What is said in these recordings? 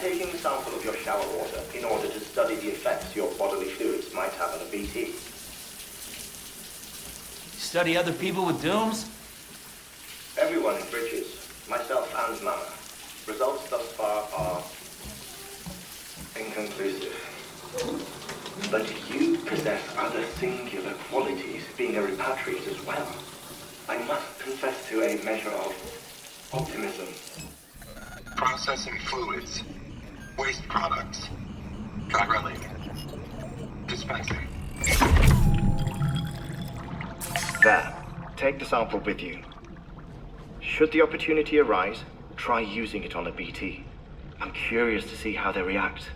taking a sample of your shower water in order to study the effects your bodily fluids might have on a BT. Study other people with dooms? Everyone in Bridges, myself and Mama. Results thus far are inconclusive. But you possess other singular qualities, being a repatriate as well. I must confess to a measure of optimism. Processing fluids. Waste products. Drilling. Dispensing. There. Take the sample with you. Should the opportunity arise, try using it on a BT. I'm curious to see how they react.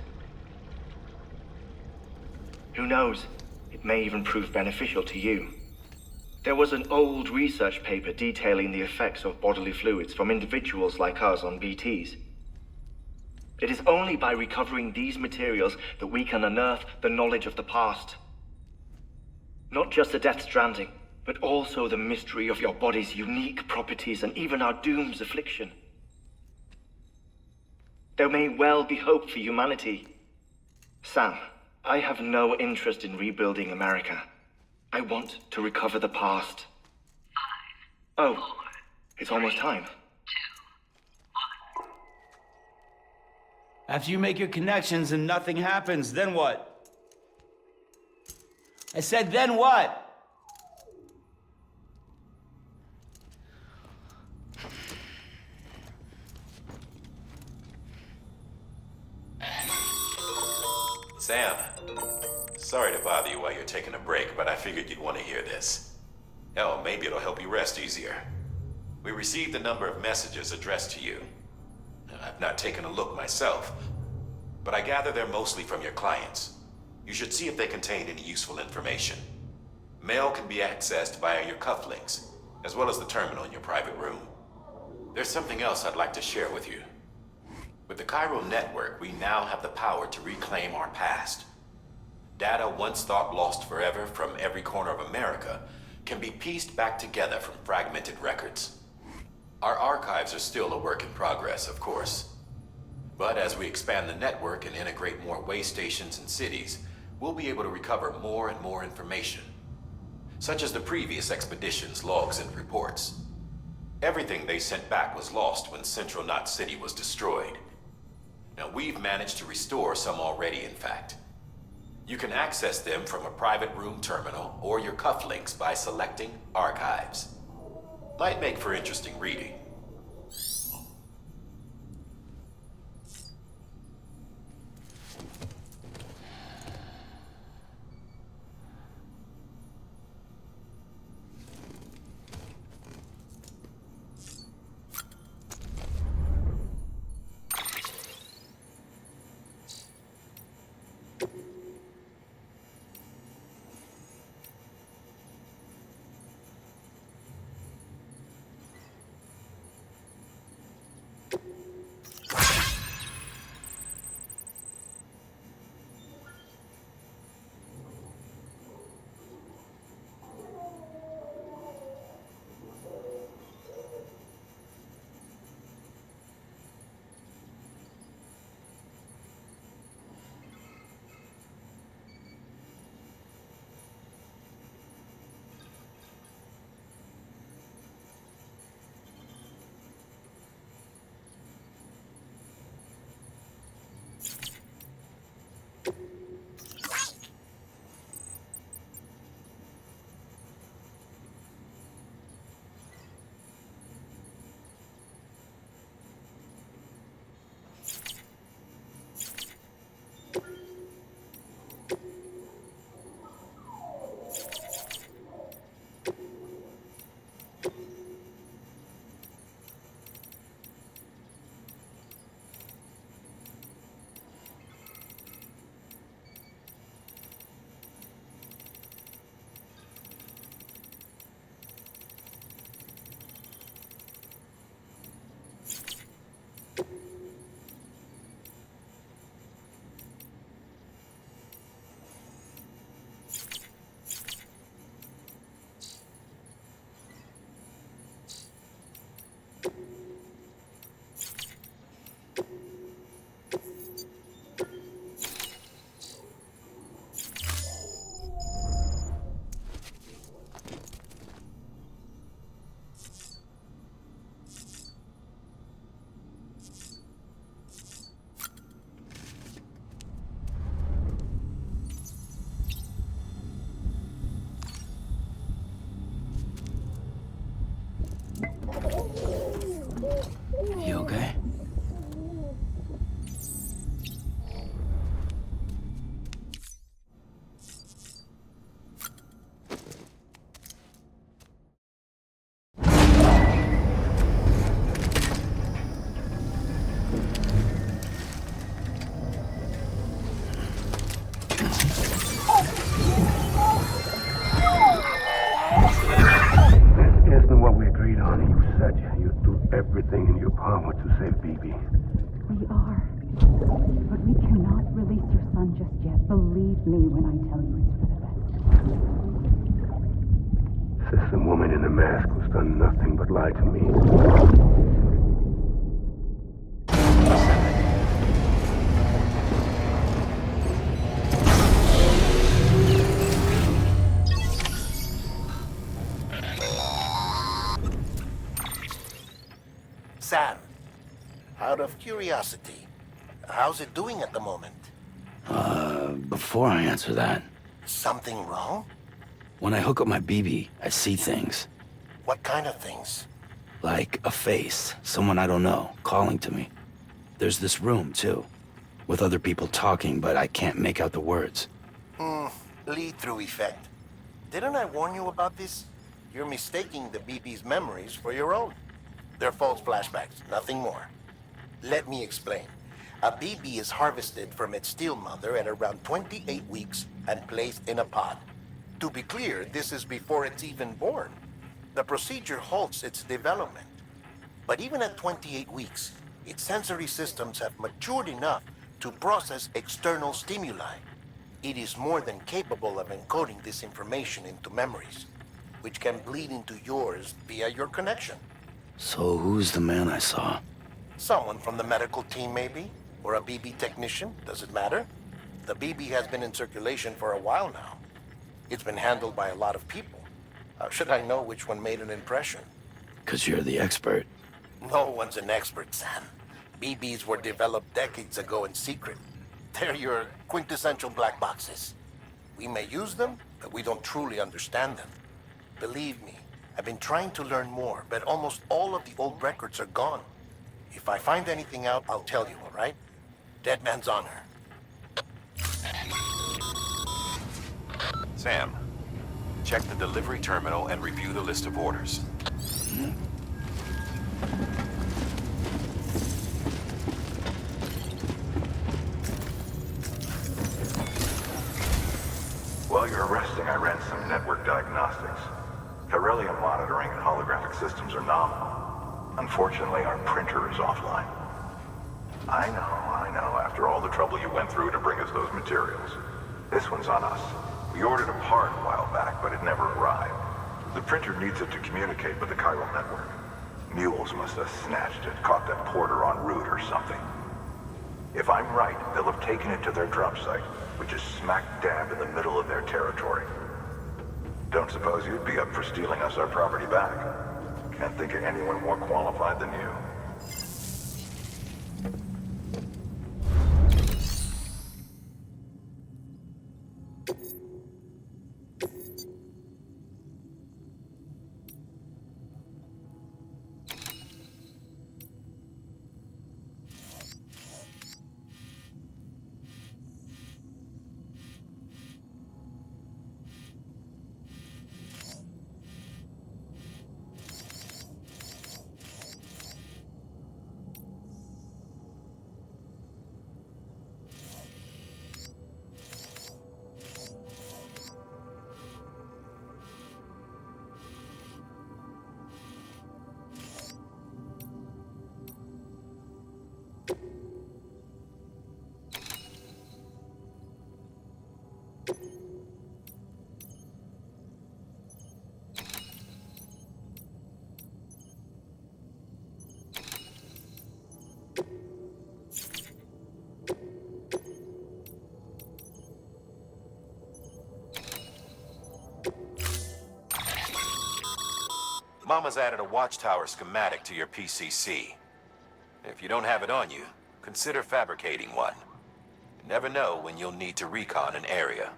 Who knows? It may even prove beneficial to you. There was an old research paper detailing the effects of bodily fluids from individuals like us on BTs. It is only by recovering these materials that we can unearth the knowledge of the past. Not just the Death Stranding, but also the mystery of your body's unique properties and even our doom's affliction. There may well be hope for humanity. Sam, I have no interest in rebuilding America. I want to recover the past. 5, 4, it's almost time. 2, 1. After you make your connections and nothing happens, then what? I said, then what? Sam, sorry to bother you while you're taking a break, but I figured you'd want to hear this. Hell, maybe it'll help you rest easier. We received a number of messages addressed to you. I've not taken a look myself, but I gather they're mostly from your clients. You should see if they contain any useful information. Mail can be accessed via your cufflinks, as well as the terminal in your private room. There's something else I'd like to share with you. With the Chiral network, we now have the power to reclaim our past. Data once thought lost forever from every corner of America can be pieced back together from fragmented records. Our archives are still a work in progress, of course. But as we expand the network and integrate more way stations and cities, we'll be able to recover more and more information, such as the previous expedition's logs and reports. Everything they sent back was lost when Central Knot City was destroyed. Now, we've managed to restore some already, in fact. You can access them from a private room terminal or your cufflinks by selecting Archives. Might make for interesting reading. what to save Bibi. We are. But we cannot release your son just yet. Believe me when I tell you it's for the best. Says the woman in the mask who's done nothing but lie to me. Sam, out of curiosity, how's it doing at the moment? Before I answer that, Something wrong? when I hook up my BB, I see things. What kind of things? Like a face, someone I don't know, calling to me. There's this room, too, with other people talking, but I can't make out the words. Lead-through effect. Didn't I warn you about this? You're mistaking the BB's memories for your own. They're false flashbacks, nothing more. Let me explain. A BB is harvested from its steel mother at around 28 weeks and placed in a pod. To be clear, this is before it's even born. The procedure halts its development. But even at 28 weeks, its sensory systems have matured enough to process external stimuli. It is more than capable of encoding this information into memories, which can bleed into yours via your connection. So who's the man I saw? Someone from the medical team, maybe? Or a BB technician? Does it matter? The BB has been in circulation for a while now. It's been handled by a lot of people. How should I know which one made an impression? 'Cause you're the expert. No one's an expert, Sam. BBs were developed decades ago in secret. They're your quintessential black boxes. We may use them, but we don't truly understand them. Believe me, I've been trying to learn more, but almost all of the old records are gone. If I find anything out, I'll tell you, all right? Dead man's honor. Sam, check the delivery terminal and review the list of orders. While you're resting, I ran some network diagnostics. Beryllium monitoring and holographic systems are nominal. Unfortunately, our printer is offline. I know, after all the trouble you went through to bring us those materials. This one's on us. We ordered a part a while back, but it never arrived. The printer needs it to communicate with the chiral network. Mules must have snatched it, caught that porter en route or something. If I'm right, they'll have taken it to their drop site, which is smack dab in the middle of their territory. Don't suppose you'd be up for stealing us our property back? Can't think of anyone more qualified than you. Mama's added a watchtower schematic to your PCC. If you don't have it on you, consider fabricating one. You never know when you'll need to recon an area.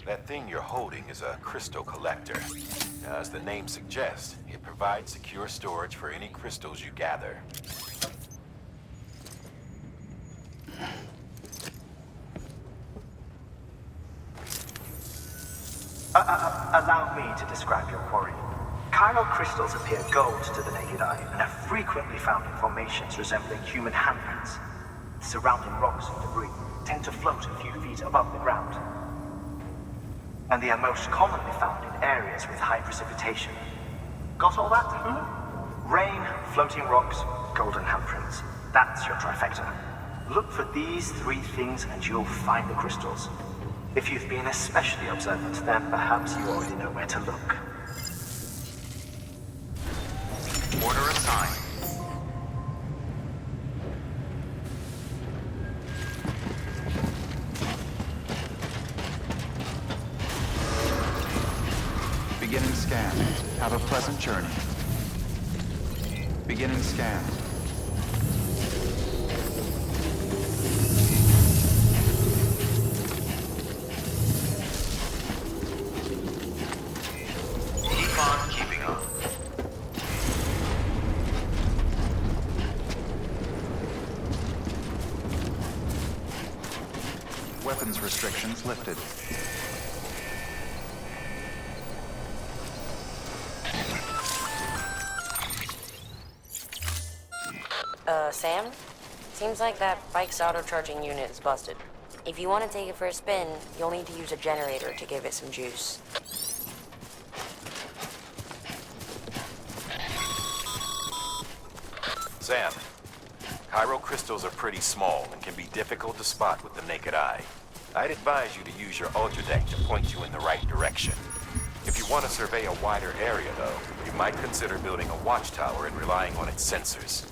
That thing you're holding is a crystal collector. As the name suggests, it provides provide secure storage for any crystals you gather. Allow me to describe your quarry. Chiral crystals appear gold to the naked eye and are frequently found in formations resembling human handprints. Surrounding rocks and debris tend to float a few feet above the ground. And they are most commonly found in areas with high precipitation. Got all that? Rain, floating rocks, golden handprints. That's your trifecta. Look for these three things and you'll find the crystals. If you've been especially observant, then perhaps you already know where to look. Order assigned. Beginning scan. Have a pleasant journey. Beginning scan. Keep on keeping on. Weapons restrictions lifted. Sam? Seems like that bike's auto-charging unit is busted. If you want to take it for a spin, you'll need to use a generator to give it some juice. Sam, chiral crystals are pretty small and can be difficult to spot with the naked eye. I'd advise you to use your ultradeck to point you in the right direction. If you want to survey a wider area, though, you might consider building a watchtower and relying on its sensors.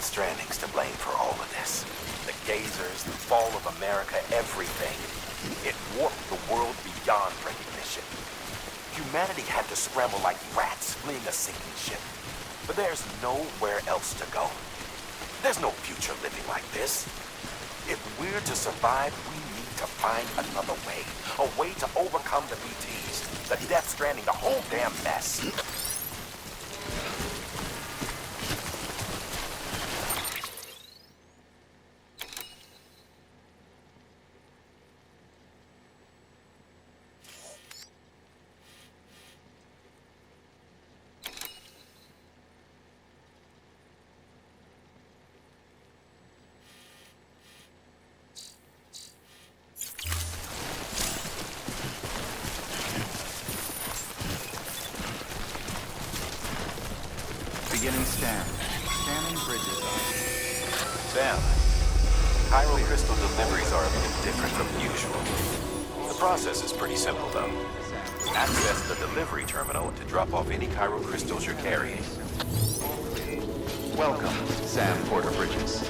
Death Stranding's to blame for all of this. The gazers, the fall of America, everything. It warped the world beyond recognition. Humanity had to scramble like rats fleeing a sinking ship. But there's nowhere else to go. There's no future living like this. If we're to survive, we need to find another way. A way to overcome the BTs, the Death Stranding, the whole damn mess. Beginning scan. Scanning bridges. Sam, Cairo crystal deliveries are a bit different from usual. The process is pretty simple, though. Access the delivery terminal to drop off any Cairo crystals you're carrying. Welcome, Sam Porter Bridges.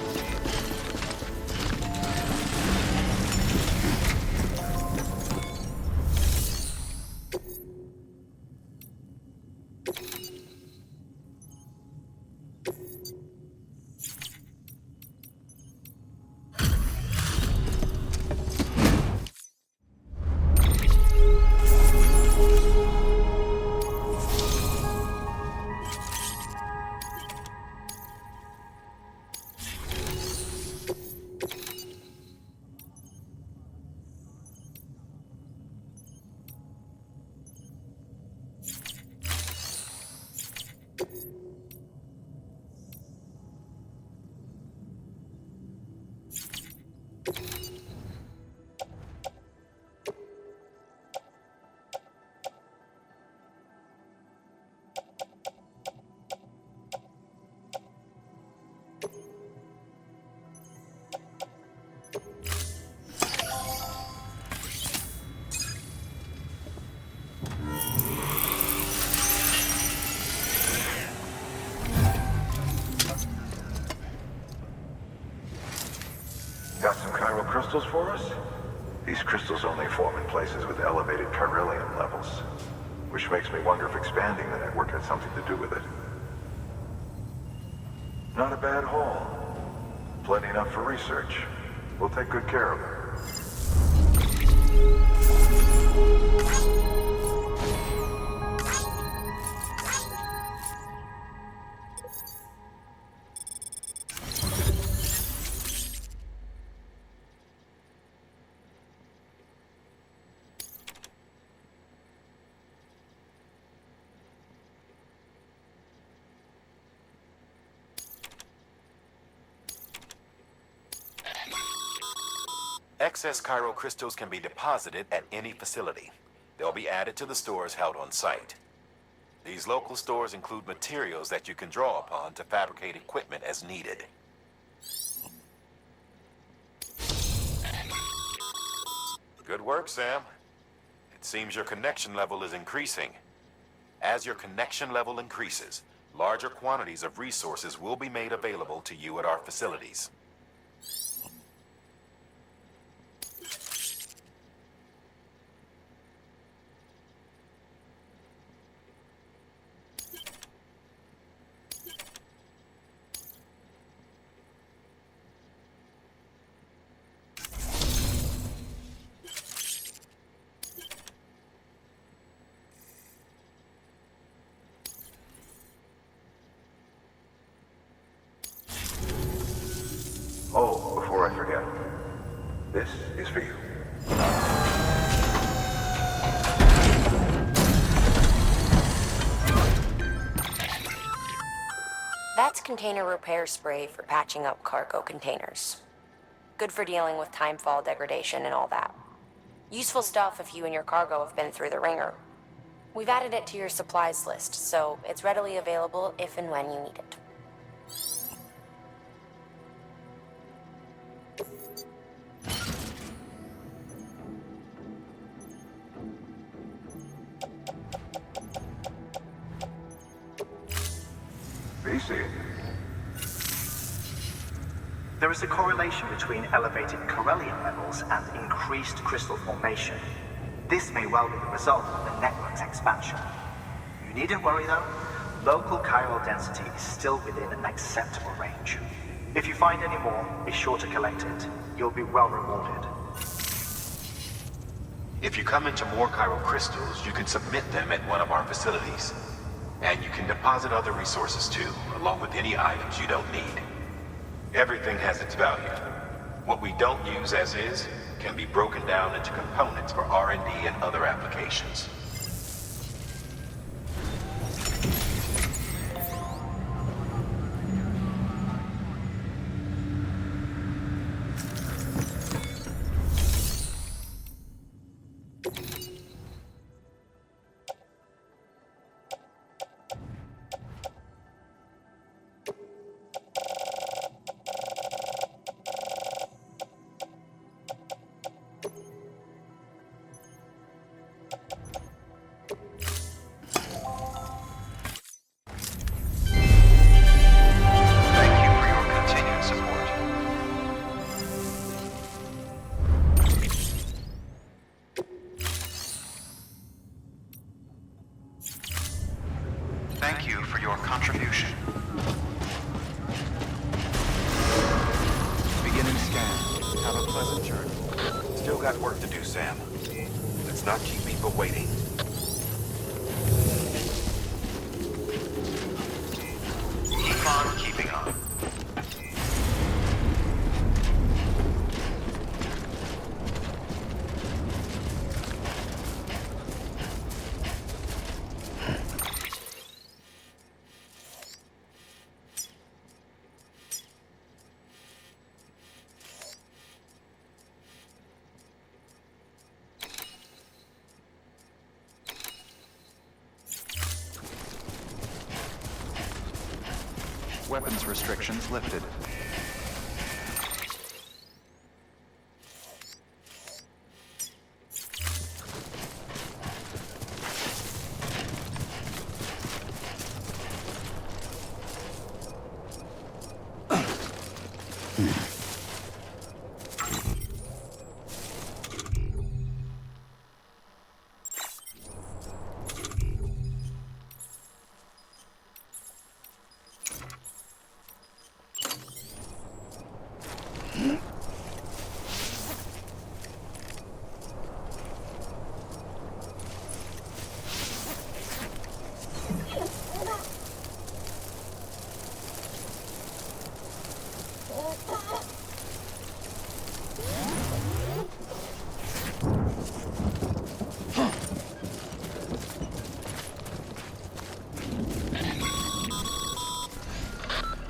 Got some chiral crystals for us? These crystals only form in places with elevated chiralium levels, which makes me wonder if expanding the network had something to do with it. Not a bad haul. Plenty enough for research. We'll take good care of it. Excess Cairo crystals can be deposited at any facility. They'll be added to the stores held on site. These local stores include materials that you can draw upon to fabricate equipment as needed. Good work, Sam. It seems your connection level is increasing. As your connection level increases, larger quantities of resources will be made available to you at our facilities. Oh, before I forget, this is for you. That's container repair spray for patching up cargo containers. Good for dealing with timefall degradation and all that. Useful stuff if you and your cargo have been through the ringer. We've added it to your supplies list, so it's readily available if and when you need it. Be seeing. There is a correlation between elevated Corellium levels and increased crystal formation. This may well be the result of the network's expansion. You needn't worry though. Local chiral density is still within an acceptable range. If you find any more, be sure to collect it. You'll be well rewarded. If you come into more chiral crystals, you can submit them at one of our facilities. And you can deposit other resources too, along with any items you don't need. Everything has its value. What we don't use as is can be broken down into components for R&D and other applications. Thank you for your contribution. Beginning scan. Have a pleasant journey. Still got work to do, Sam. Let's not keep people waiting. Keep on keeping on. Weapons restrictions lifted.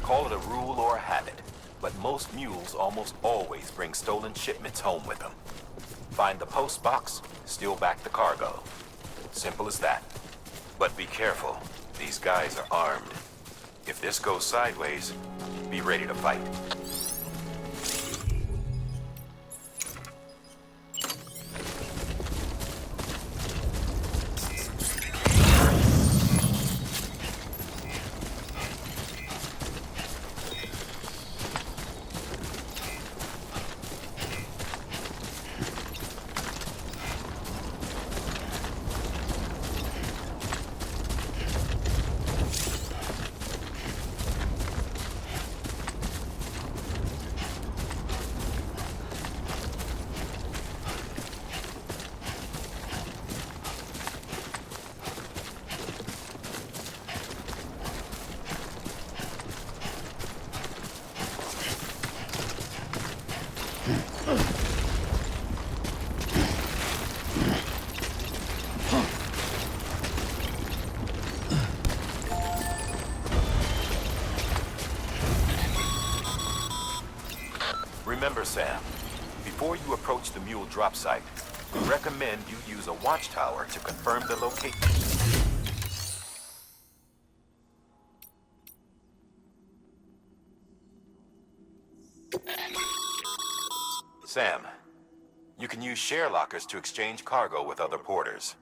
Call it a rule or a habit, but most mules almost always bring stolen shipments home with them. Find the post box, steal back the cargo. Simple as that. But be careful. These guys are armed. If this goes sideways, be ready to fight. Remember, Sam, before you approach the mule drop site, we recommend you use a watchtower to confirm the location. Sam, you can use share lockers to exchange cargo with other porters.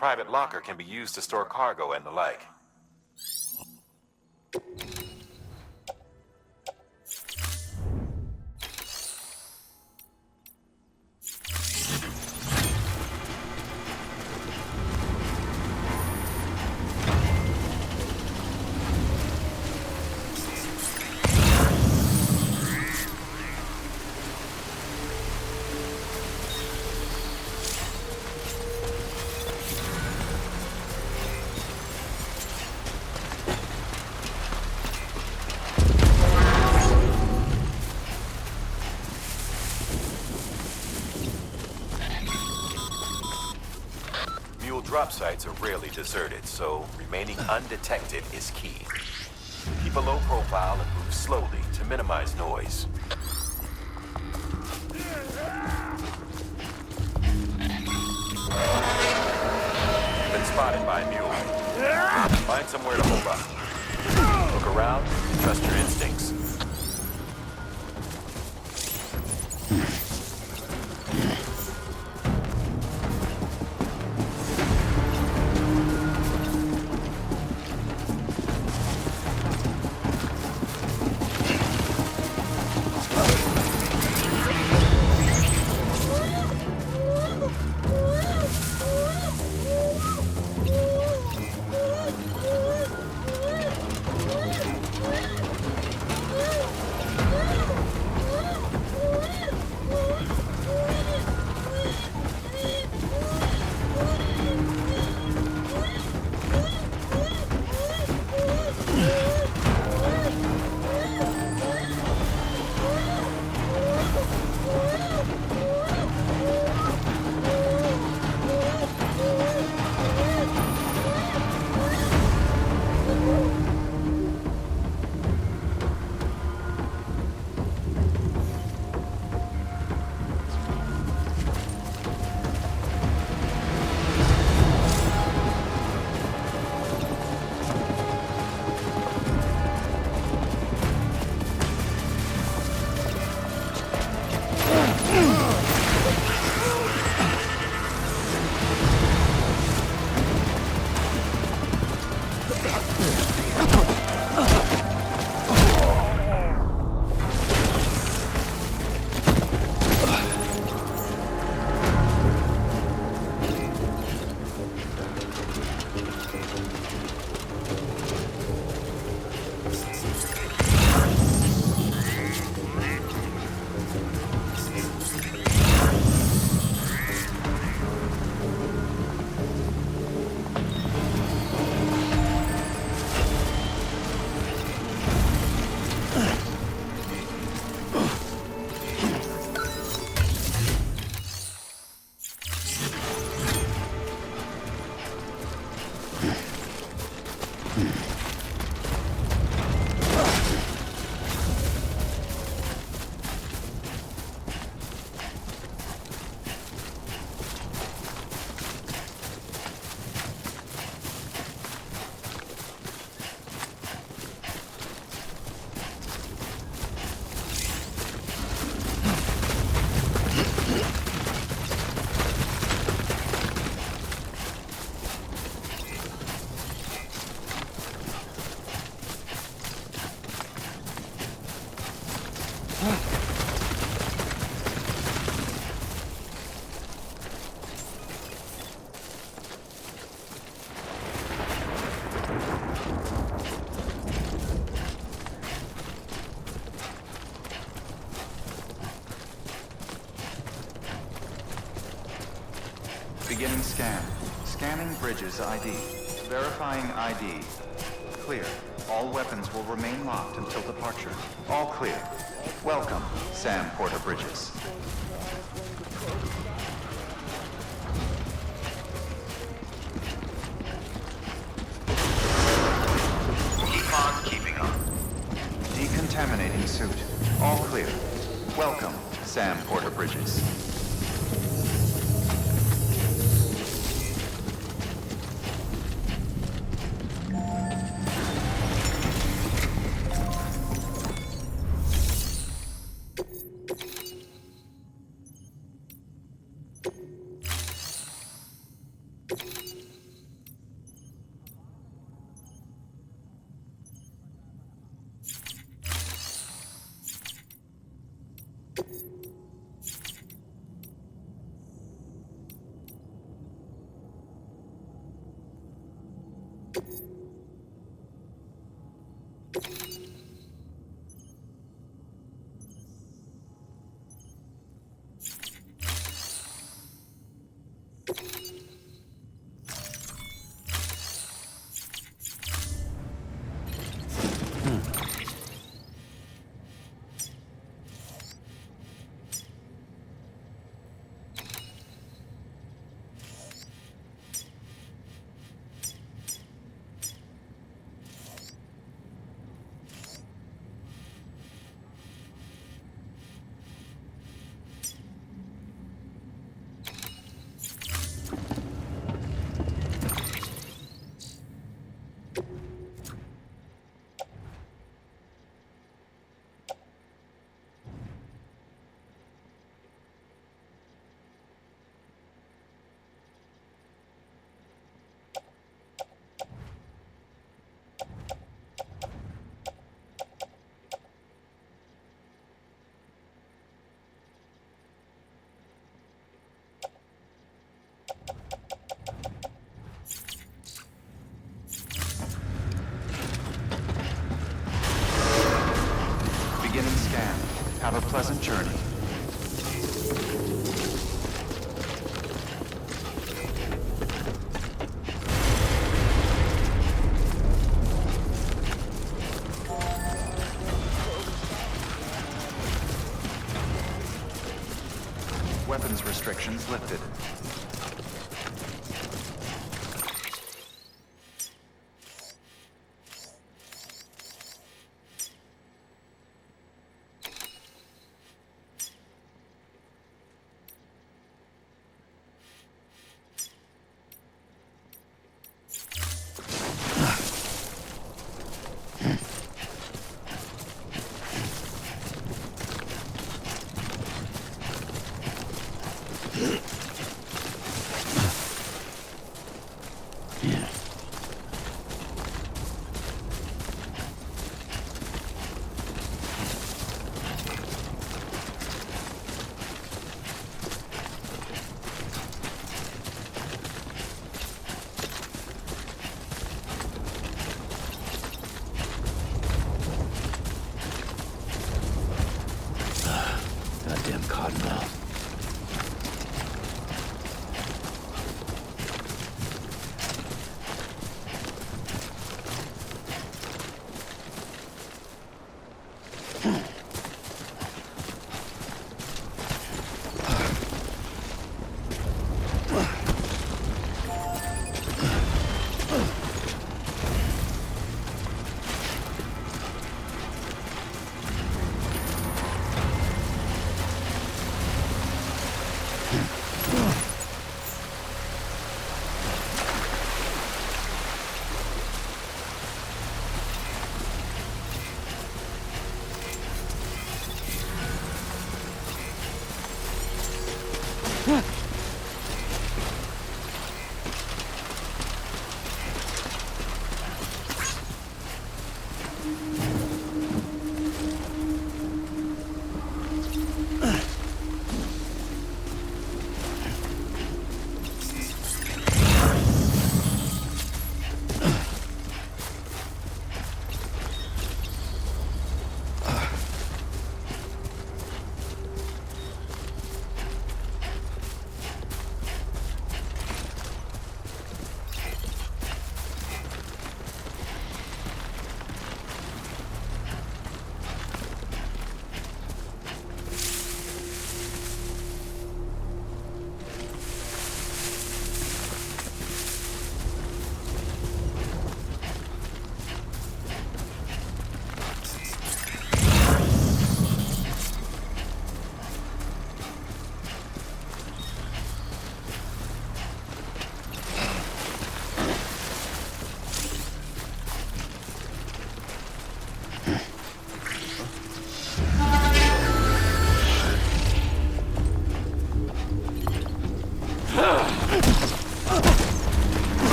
private locker can be used to store cargo and the like. MULE drop sites are rarely deserted, so remaining undetected is key. Keep a low profile and move slowly to minimize noise. You've been spotted by MULE. Find somewhere to hold up. Look around and trust your instincts. Beginning scan. Scanning bridges ID. Verifying ID. Clear. All weapons will remain locked until departure. All clear. Welcome, Sam Porter Bridges. Keep on keeping on. Decontaminating suit. All clear. Welcome, Sam Porter Bridges. Beginning scan. Have a pleasant journey. Weapons restrictions lifted. Goddamn cottonmouth.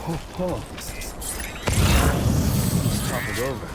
Oh. Let's talk it over.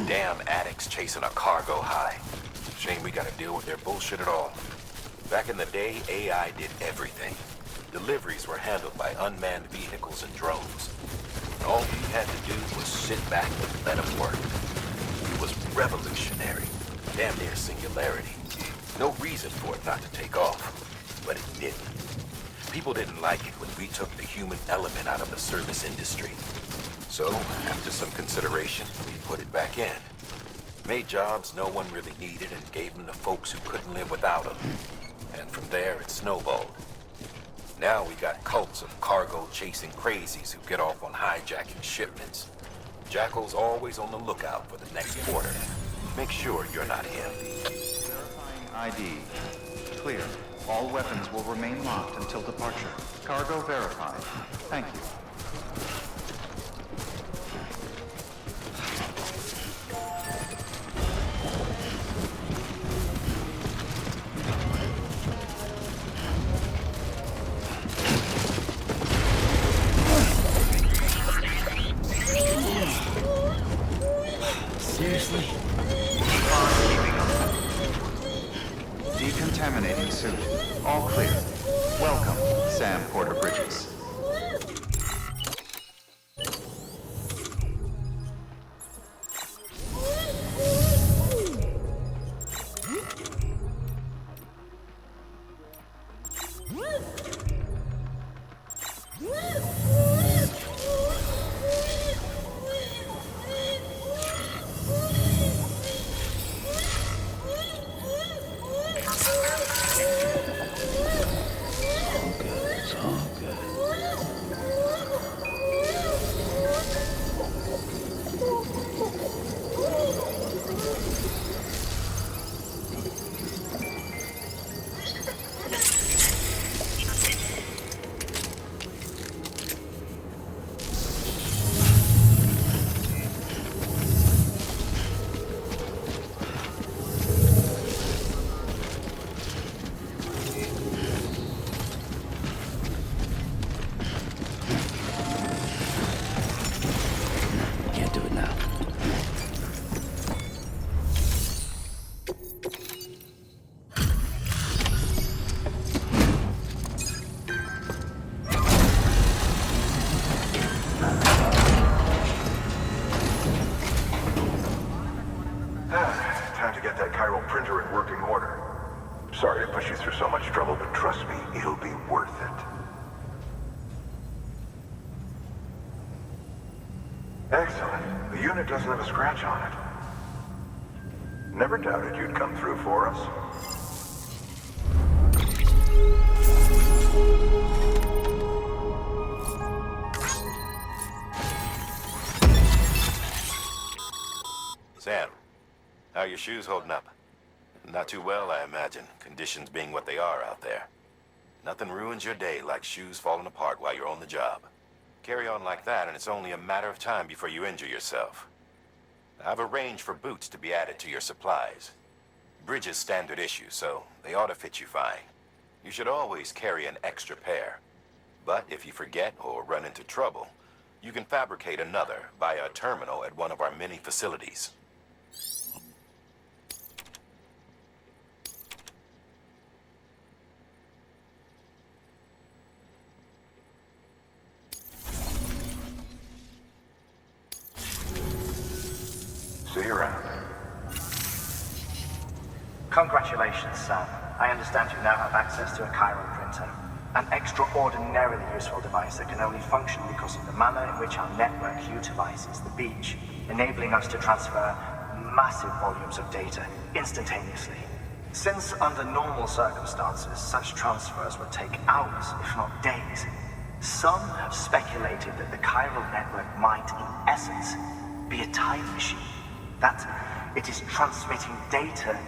Damn addicts chasing a cargo high. Shame we gotta deal with their bullshit at all. Back in the day, AI did everything. Deliveries were handled by unmanned vehicles and drones. All we had to do was sit back and let them work. It was revolutionary. Damn near singularity. No reason for it not to take off. But it didn't. People didn't like it when we took the human element out of the service industry. So, after some consideration, we put it back in. Made jobs no one really needed and gave them to folks who couldn't live without them. And from there, it snowballed. Now we got cults of cargo-chasing crazies who get off on hijacking shipments. Jackal's always on the lookout for the next order. Make sure you're not him. Verifying ID. Clear. All weapons will remain locked until departure. Cargo verified. Thank you. Seriously? Decontaminating suit. All clear. Welcome, Sam Porter Bridges. Time to get that chiral printer in working order. Sorry to push you through so much trouble, but trust me, it'll be worth it. Excellent. The unit doesn't have a scratch on it. Never doubted you'd come through for us. Sam, how are your shoes holding up? Not too well, I imagine, conditions being what they are out there. Nothing ruins your day like shoes falling apart while you're on the job. Carry on like that, and it's only a matter of time before you injure yourself. I've arranged for boots to be added to your supplies. Bridges standard issue, so they ought to fit you fine. You should always carry an extra pair. But if you forget or run into trouble, you can fabricate another via a terminal at one of our many facilities. See you around. Congratulations, Sam. I understand you now have access to a chiral printer. An extraordinarily useful device that can only function because of the manner in which our network utilizes the beach, enabling us to transfer massive volumes of data instantaneously. Since under normal circumstances, such transfers would take hours, if not days, some have speculated that the chiral network might, in essence, be a time machine. That it is transmitting data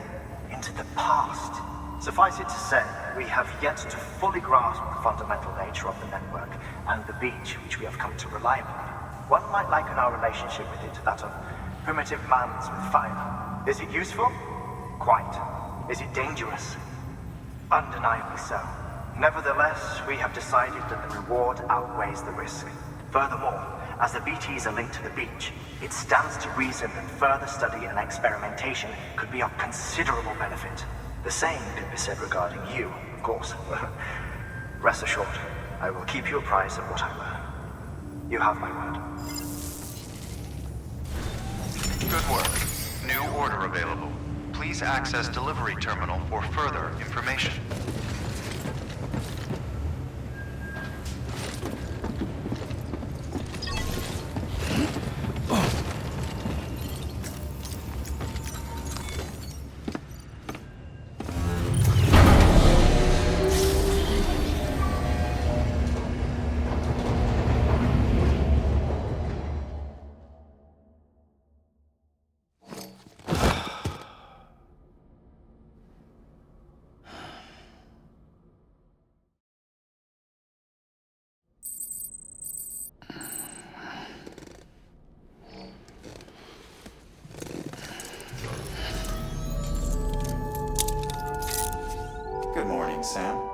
into the past. Suffice it to say, we have yet to fully grasp the fundamental nature of the network and the beach which we have come to rely upon. One might liken our relationship with it to that of primitive mans with fire. Is it useful? Quite. Is it dangerous? Undeniably so. Nevertheless, we have decided that the reward outweighs the risk. Furthermore, as the BTs are linked to the beach, it stands to reason that further study and experimentation could be of considerable benefit. The same can be said regarding you, of course. Rest assured, I will keep you apprised of what I learn. You have my word. Good work. New order available. Please access delivery terminal for further information. Good morning, Sam.